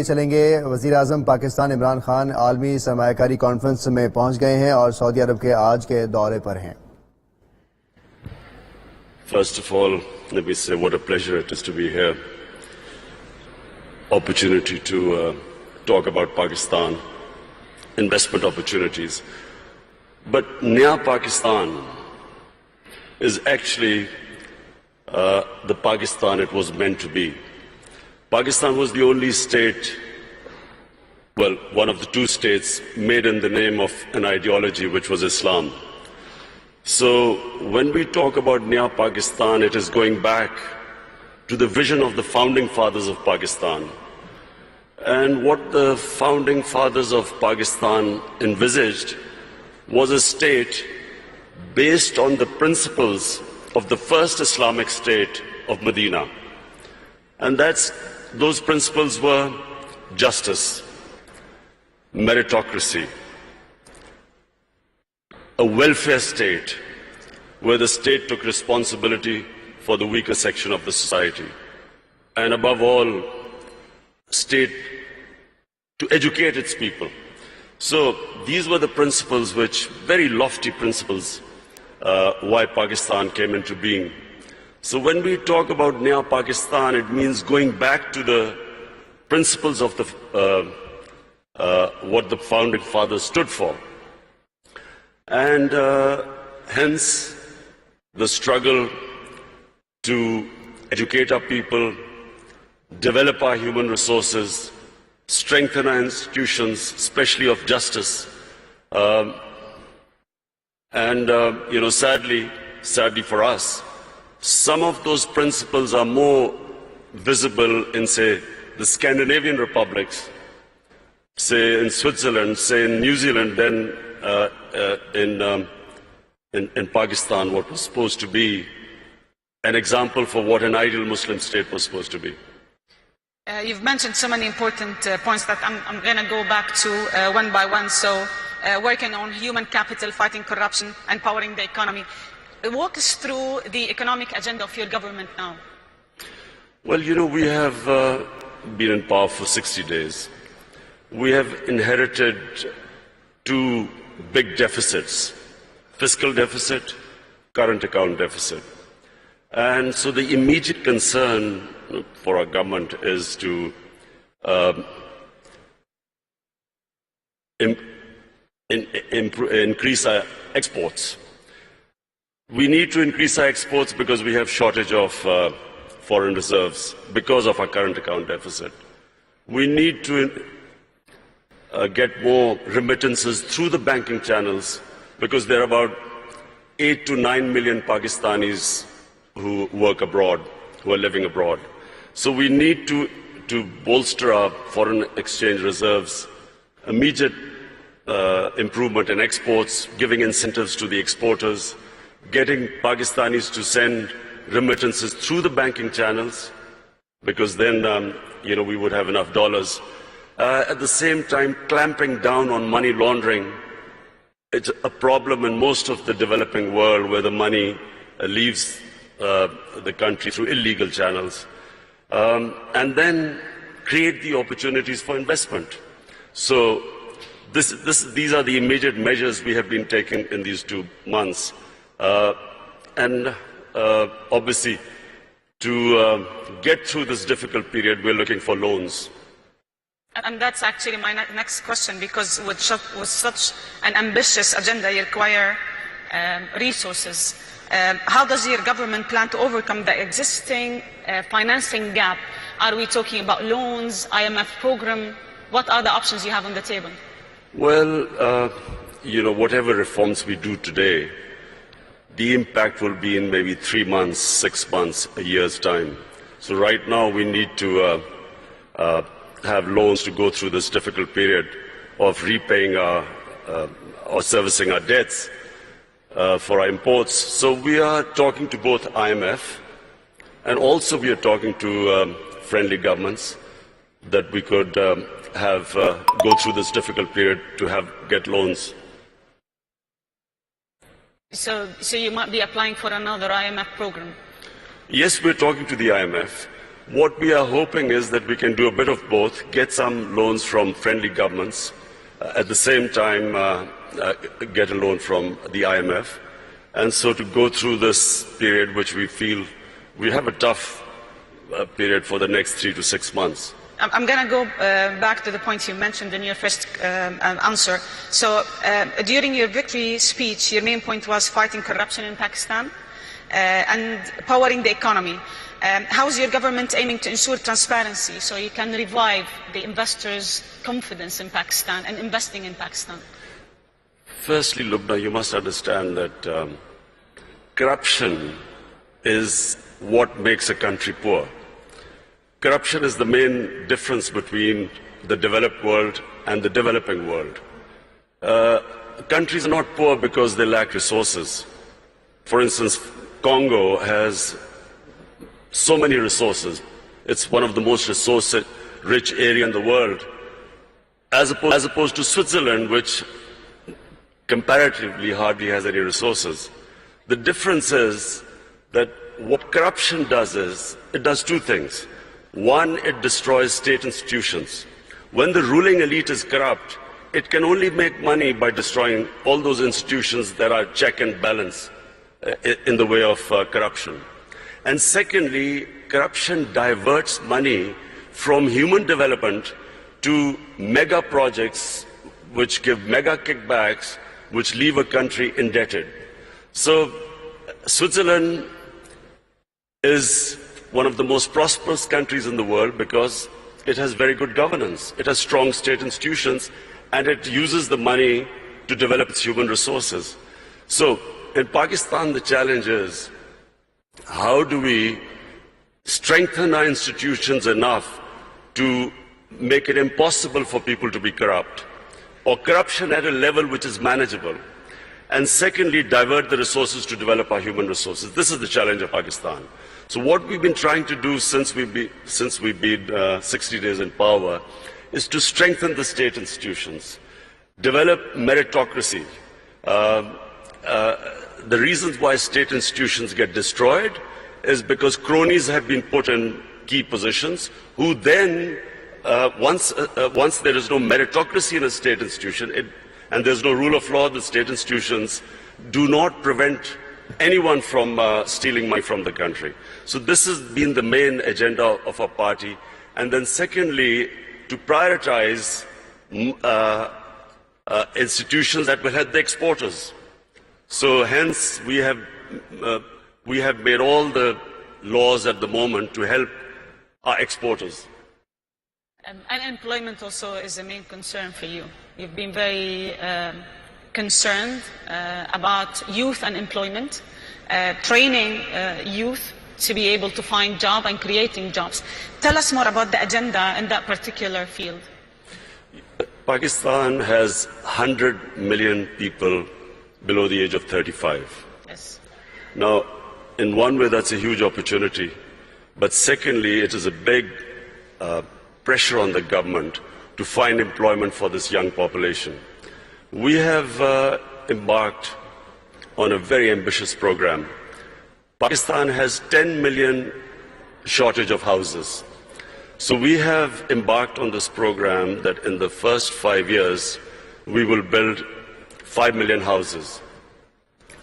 चलेंगे। वज़ीर आज़म पाकिस्तान इमरान खान आलमी सरमायाकारी कॉन्फ्रेंस में पहुंच गए हैं और सऊदी अरब के आज के दौरे पर हैं। First of all, let me say what a pleasure it is to be here. Opportunity to talk about Pakistan, investment opportunities. But Naya Pakistan is actually the Pakistan it was meant to be. Pakistan was the only state, well, one of the two states made in the name of an ideology which was Islam. So when we talk about Naya Pakistan, it is going back to the vision of the founding fathers of Pakistan. And what the founding fathers of Pakistan envisaged was a state based on the principles of the first Islamic state of Medina. And those principles were justice, meritocracy, a welfare state where the state took responsibility for the weaker section of the society, and above all, state to educate its people. So these were the principles which, very lofty principles, why Pakistan came into being. So when we talk about Naya Pakistan, it means going back to the principles of what the founding fathers stood for. And hence the struggle to educate our people, develop our human resources, strengthen our institutions, especially of justice. Sadly for us, some of those principles are more visible in, say, the Scandinavian republics, say in Switzerland, say in New Zealand, than in Pakistan, what was supposed to be an example for what an ideal Muslim state was supposed to be. You've mentioned so many important points that I'm going to go back to one by one. So working on human capital, fighting corruption, empowering the economy. Walk us through the economic agenda of your government now. Well, we have been in power for 60 days. We have inherited two big deficits: fiscal deficit, current account deficit. And so the immediate concern for our government is to increase our exports. We need to increase our exports because we have shortage of foreign reserves because of our current account deficit. We need to get more remittances through the banking channels because there are about 8 to 9 million Pakistanis who work abroad, who are living abroad. So we need to bolster our foreign exchange reserves, immediate improvement in exports, giving incentives to the exporters, getting Pakistanis to send remittances through the banking channels, because then we would have enough dollars. At the same time, clamping down on money laundering. It's a problem in most of the developing world where the money leaves the country through illegal channels. And then create the opportunities for investment. So these are the immediate measures we have been taking in these 2 months. Obviously, to get through this difficult period, we're looking for loans. And that's actually my next question, because with such an ambitious agenda, you require resources. How does your government plan to overcome the existing financing gap? Are we talking about loans, IMF program? What are the options you have on the table? Well, whatever reforms we do today, the impact will be in maybe 3 months, 6 months, a year's time. So right now we need to have loans to go through this difficult period of repaying or servicing our debts for our imports. So we are talking to both IMF and also we are talking to friendly governments that we could go through this difficult period to get loans. So you might be applying for another IMF program? Yes, we're talking to the IMF. What we are hoping is that we can do a bit of both, get some loans from friendly governments, at the same time get a loan from the IMF, and so to go through this period which we feel we have a tough period for the next 3 to 6 months. I'm going to go back to the point you mentioned in your first answer. So during your victory speech, your main point was fighting corruption in Pakistan and powering the economy. How is your government aiming to ensure transparency so you can revive the investors' confidence in Pakistan and investing in Pakistan? Firstly, Lubna, you must understand that corruption is what makes a country poor. Corruption is the main difference between the developed world and the developing world. Countries are not poor because they lack resources. For instance, Congo has so many resources. It's one of the most resource-rich area in the world, as opposed to Switzerland, which comparatively hardly has any resources. The difference is that what corruption does is, it does two things. One, it destroys state institutions. When the ruling elite is corrupt, it can only make money by destroying all those institutions that are check and balance in the way of corruption. And secondly, corruption diverts money from human development to mega projects which give mega kickbacks, which leave a country indebted. So Switzerland is one of the most prosperous countries in the world because it has very good governance, it has strong state institutions, and it uses the money to develop its human resources. So in Pakistan, the challenge is, how do we strengthen our institutions enough to make it impossible for people to be corrupt, or corruption at a level which is manageable? And secondly, divert the resources to develop our human resources. This is the challenge of Pakistan. So what we've been trying to do since we've been 60 days in power is to strengthen the state institutions, develop meritocracy. The reasons why state institutions get destroyed is because cronies have been put in key positions, who then, once there is no meritocracy in a state institution, and there's no rule of law, the state institutions do not prevent anyone from stealing money from the country. So this has been the main agenda of our party. And then secondly, to prioritize institutions that will help the exporters. So hence we have made all the laws at the moment to help our exporters. Unemployment also is a main concern for you. You've been very concerned about youth unemployment, training youth to be able to find jobs and creating jobs. Tell us more about the agenda in that particular field. Pakistan has 100 million people below the age of 35. Yes. Now, in one way, that's a huge opportunity. But secondly, it is a big pressure on the government to find employment for this young population. We have embarked on a very ambitious program. Pakistan has 10 million shortage of houses. So we have embarked on this program that in the first 5 years, we will build 5 million houses.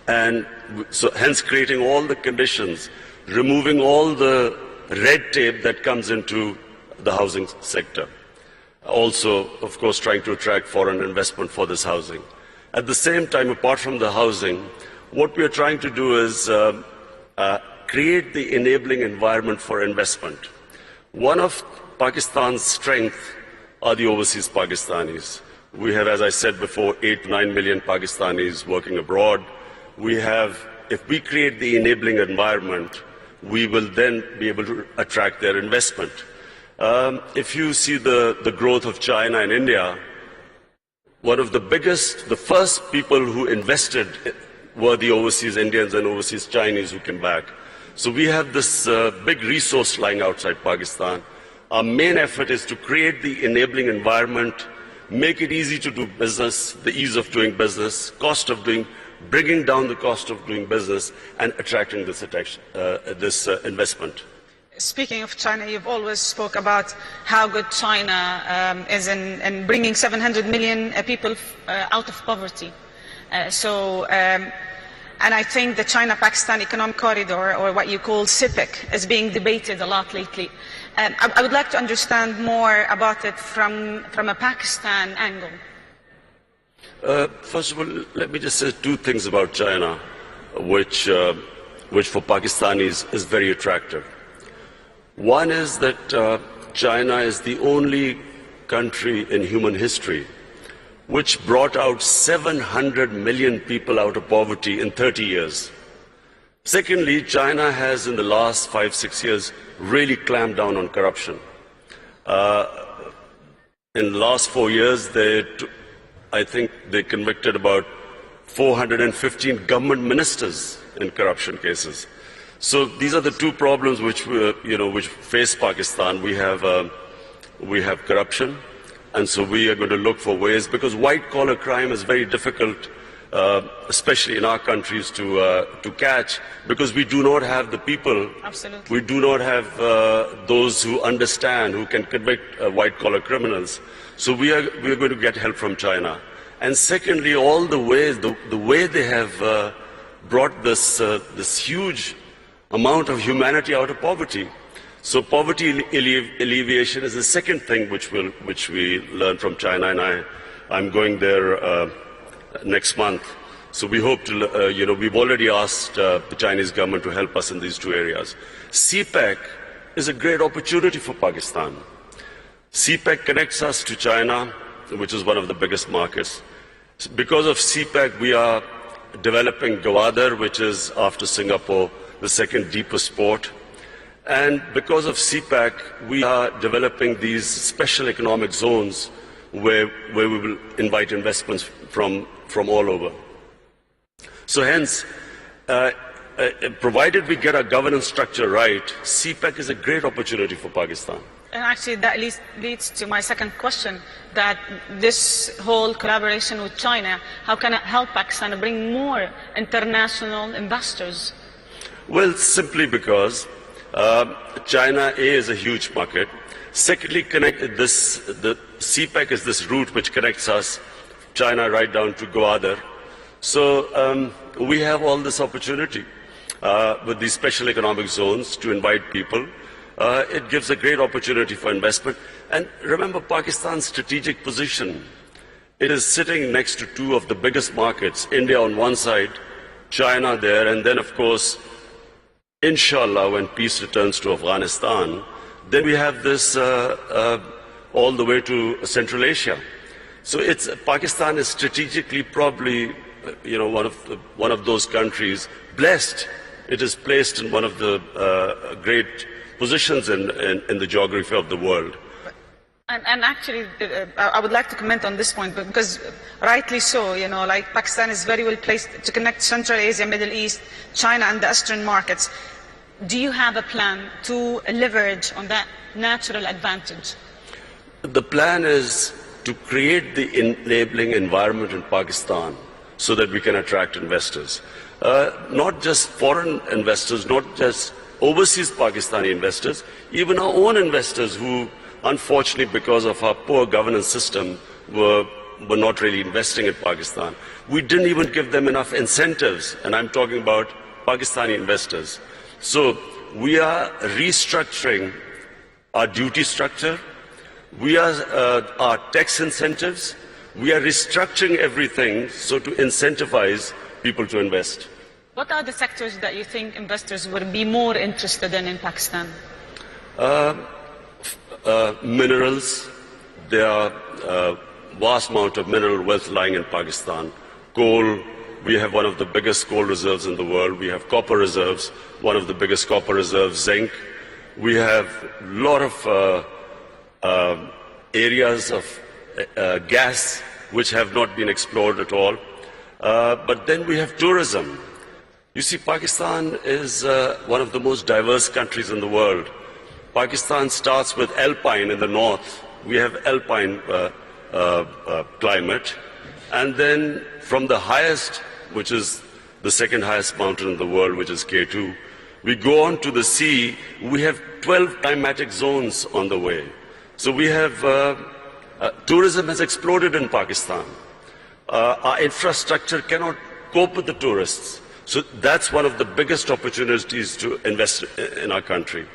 And so hence creating all the conditions, removing all the red tape that comes into the housing sector. Also, of course, trying to attract foreign investment for this housing. At the same time, apart from the housing, what we are trying to do is create the enabling environment for investment. One of Pakistan's strengths are the overseas Pakistanis. We have, as I said before, 8 to 9 million Pakistanis working abroad. We have, if we create the enabling environment, we will then be able to attract their investment. If you see the growth of China and India, one of the first people who invested were the overseas Indians and overseas Chinese who came back. So we have this big resource lying outside Pakistan. Our main effort is to create the enabling environment, make it easy to do business, the ease of doing business, bringing down the cost of doing business, and attracting this investment. speaking of China, you've always spoke about how good China is in bringing 700 million people out of poverty. And I think the China-Pakistan Economic Corridor, or what you call CPEC, is being debated a lot lately. I would like to understand more about it from a Pakistan angle. First of all, let me just say two things about China, which for Pakistanis is very attractive. One is that China is the only country in human history which brought out 700 million people out of poverty in 30 years. Secondly, China has in the last 5-6 years really clamped down on corruption. In the last 4 years, I think they convicted about 415 government ministers in corruption cases. So these are the two problems which face Pakistan. We have corruption, and so we are going to look for ways, because white-collar crime is very difficult, especially in our countries, to catch, because we do not have the people. Absolutely. We do not have those who understand, who can convict white-collar criminals. So we are going to get help from China. And secondly, all the ways, the way they have brought this huge amount of humanity out of poverty. So poverty alleviation is the second thing which we learn from China, and I'm going there next month. So we hope to, we've already asked the Chinese government to help us in these two areas. CPEC is a great opportunity for Pakistan. CPEC connects us to China, which is one of the biggest markets. Because of CPEC, we are developing Gwadar, which is, after Singapore, the second deepest port. And because of CPEC, we are developing these special economic zones where we will invite investments from all over. So hence, provided we get our governance structure right, CPEC is a great opportunity for Pakistan. And actually that leads to my second question, that this whole collaboration with China, how can it help Pakistan to bring more international investors? Well, simply because China is a huge market. Secondly, the CPEC is this route which connects us, China, right down to Gwadar. So we have all this opportunity with these special economic zones to invite people. It gives a great opportunity for investment. And remember Pakistan's strategic position. It is sitting next to two of the biggest markets, India on one side, China there, and then of course, inshallah, when peace returns to Afghanistan, then we have this all the way to Central Asia. So Pakistan is strategically probably one of those countries blessed. It is placed in one of the great positions in the geography of the world. And actually, I would like to comment on this point, because rightly so, like Pakistan is very well placed to connect Central Asia, Middle East, China and the Eastern markets. Do you have a plan to leverage on that natural advantage? The plan is to create the enabling environment in Pakistan so that we can attract investors. Not just foreign investors, not just overseas Pakistani investors, even our own investors who, unfortunately, because of our poor governance system, were not really investing in Pakistan. We didn't even give them enough incentives, and I'm talking about Pakistani investors. So we are restructuring our duty structure, our tax incentives, we are restructuring everything so to incentivize people to invest. What are the sectors that you think investors would be more interested in Pakistan? Minerals. There are a vast amount of mineral wealth lying in Pakistan. Coal. We have one of the biggest coal reserves in the world. We have copper reserves, one of the biggest copper reserves, zinc. We have a lot of areas of gas which have not been explored at all. But then we have tourism. You see, Pakistan is one of the most diverse countries in the world. Pakistan starts with alpine in the north. We have alpine climate. And then from the highest, which is the second highest mountain in the world, which is K2, We go on to the sea, we have 12 climatic zones on the way. So we have, tourism has exploded in Pakistan. Our infrastructure cannot cope with the tourists. So that's one of the biggest opportunities to invest in our country.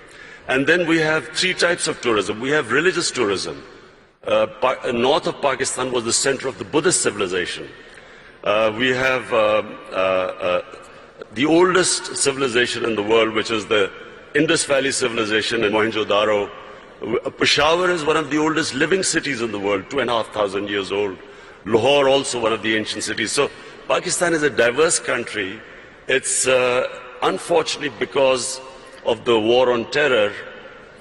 And then we have three types of tourism. We have religious tourism. North of Pakistan was the center of the Buddhist civilization. We have the oldest civilization in the world, which is the Indus Valley civilization in Mohenjo-daro. Peshawar is one of the oldest living cities in the world, 2,500 years old. Lahore also one of the ancient cities. So Pakistan is a diverse country. It's unfortunately because of the war on terror,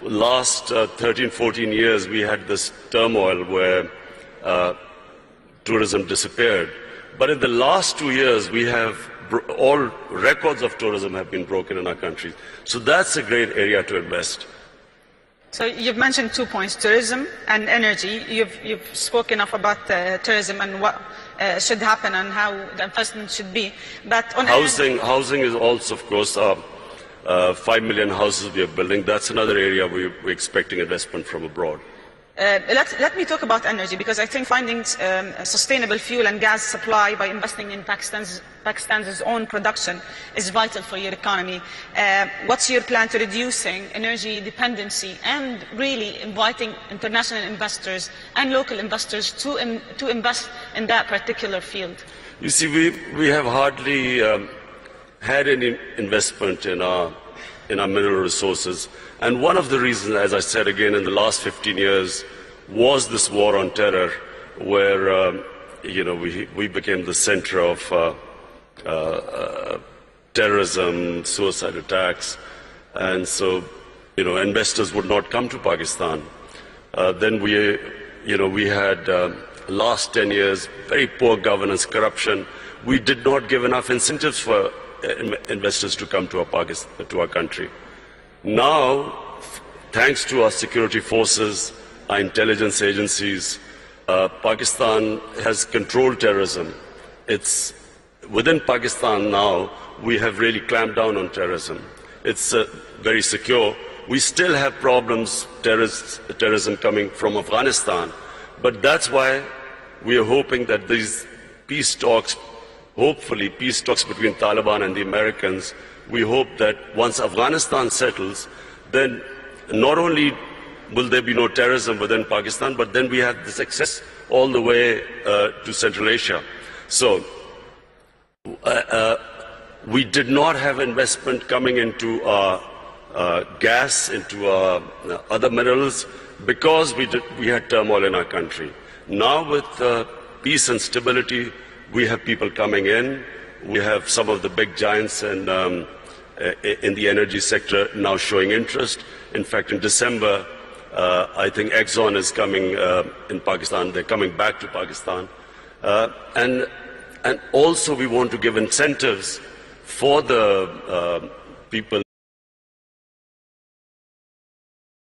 last 13, 14 years we had this turmoil where tourism disappeared. But in the last 2 years we have all records of tourism have been broken in our country. So that's a great area to invest. So you've mentioned 2 points, tourism and energy. You've spoken enough about tourism and what should happen and how the investment should be. But on housing is also, of course, 5 million houses we are building. That's another area we're expecting investment from abroad. Let me talk about energy, because I think finding sustainable fuel and gas supply by investing in Pakistan's own production is vital for your economy. What's your plan to reducing energy dependency and really inviting international investors and local investors to invest in that particular field? You see, we have hardly had any investment in our mineral resources. And one of the reasons, as I said again, in the last 15 years, was this war on terror, where we became the center of terrorism, suicide attacks, and so investors would not come to Pakistan. Then we had last 10 years very poor governance, corruption. We did not give enough incentives for investors to come to our country. Now, thanks to our security forces, our intelligence agencies, Pakistan has controlled terrorism. It's within Pakistan now, we have really clamped down on terrorism. It's very secure. We still have problems, terrorism coming from Afghanistan, but that's why we are hoping that these peace talks, hopefully peace talks between Taliban and the Americans, we hope that once Afghanistan settles, then not only will there be no terrorism within Pakistan, but then we have this access all the way to Central Asia. So we did not have investment coming into gas, into other minerals, because we had turmoil in our country. Now with peace and stability, we have people coming in. We have some of the big giants in the energy sector now showing interest. In fact, in December, I think Exxon is coming in Pakistan. They're coming back to Pakistan. And also we want to give incentives for the people